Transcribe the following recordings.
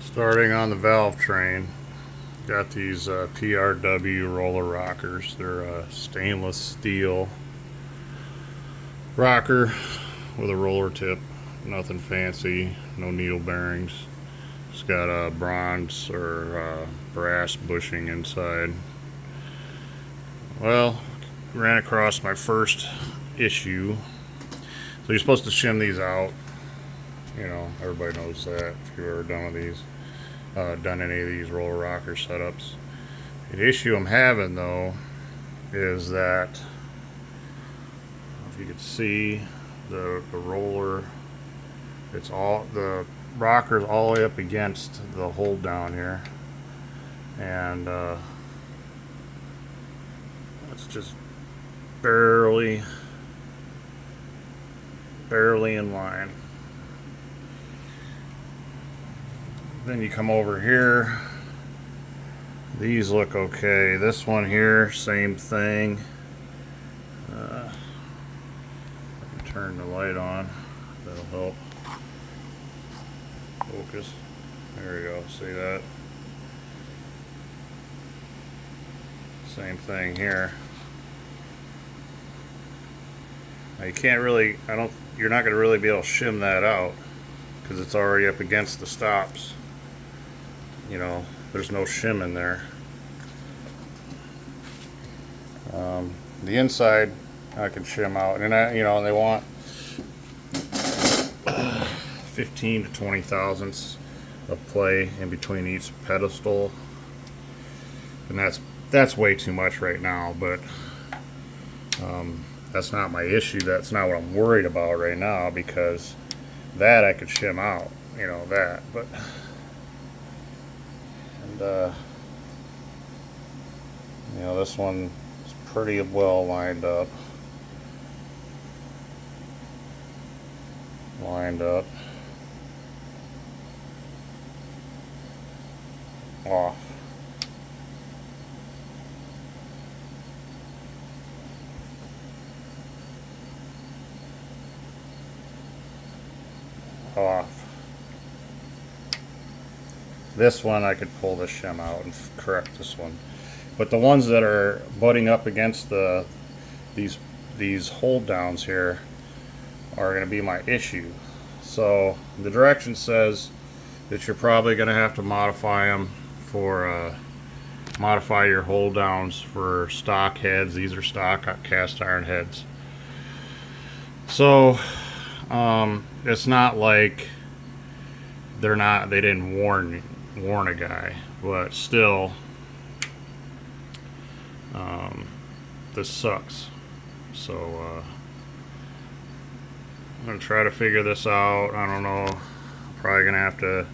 Starting on the valve train, got these PRW roller rockers. They're a stainless steel rocker with a roller tip. Nothing fancy, no needle bearings. It's got a bronze or brass bushing inside. Well, ran across my first issue. So you're supposed to shim these out. You know, everybody knows that if you've ever done done any of these roller rocker setups. The issue I'm having though is that, if you can see the roller, the rocker's all the way up against the hold down here, and it's just barely in line. Then you come over here, these look okay. This one here, same thing. Turn the light on, that'll help focus. There we go, see that? Same thing here. Now you can't really, you're not going to really be able to shim that out because it's already up against the stops. You know, there's no shim in there. The inside I can shim out, and they want 15 to 20 thousandths of play in between each pedestal, and that's way too much right now. But that's not my issue. That's not what I'm worried about right now, because that I could shim out, that. But this one is pretty well lined up. Off. Off. This one I could pull the shim out and correct this one, but the ones that are butting up against these hold downs here are going to be my issue. So the direction says that you're probably going to have to modify them for modify your hold downs for stock heads. These are stock cast iron heads. So it's not like they didn't warn a guy, but still, this sucks. So I'm gonna try to figure this out. I don't know, probably gonna have to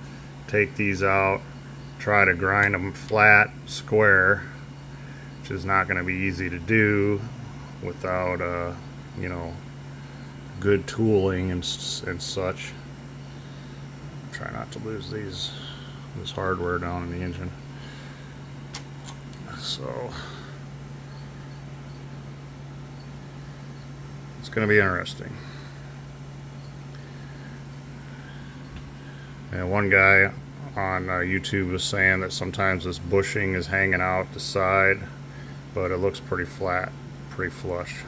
take these out, try to grind them flat square, which is not gonna be easy to do without good tooling and such. Try not to lose this hardware down in the engine. So it's going to be interesting. And one guy on YouTube was saying that sometimes this bushing is hanging out the side, but it looks pretty flat, pretty flush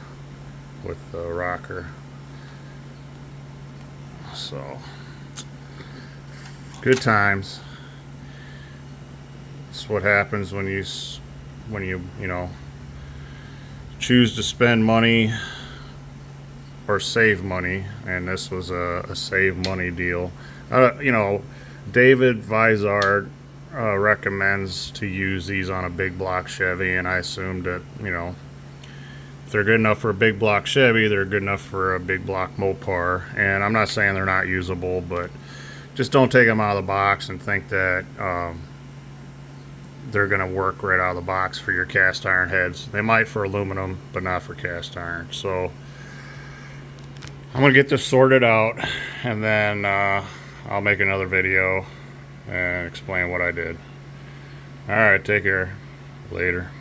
with the rocker. So good times. That's what happens when you choose to spend money or save money, and this was a save money deal. David Vizard recommends to use these on a big block Chevy, and I assumed that if they're good enough for a big block Chevy, they're good enough for a big block Mopar. And I'm not saying they're not usable, but just don't take them out of the box and think that they're going to work right out of the box for your cast iron heads. They might for aluminum, but not for cast iron. So I'm going to get this sorted out, and then I'll make another video and explain what I did. Alright, take care. Later.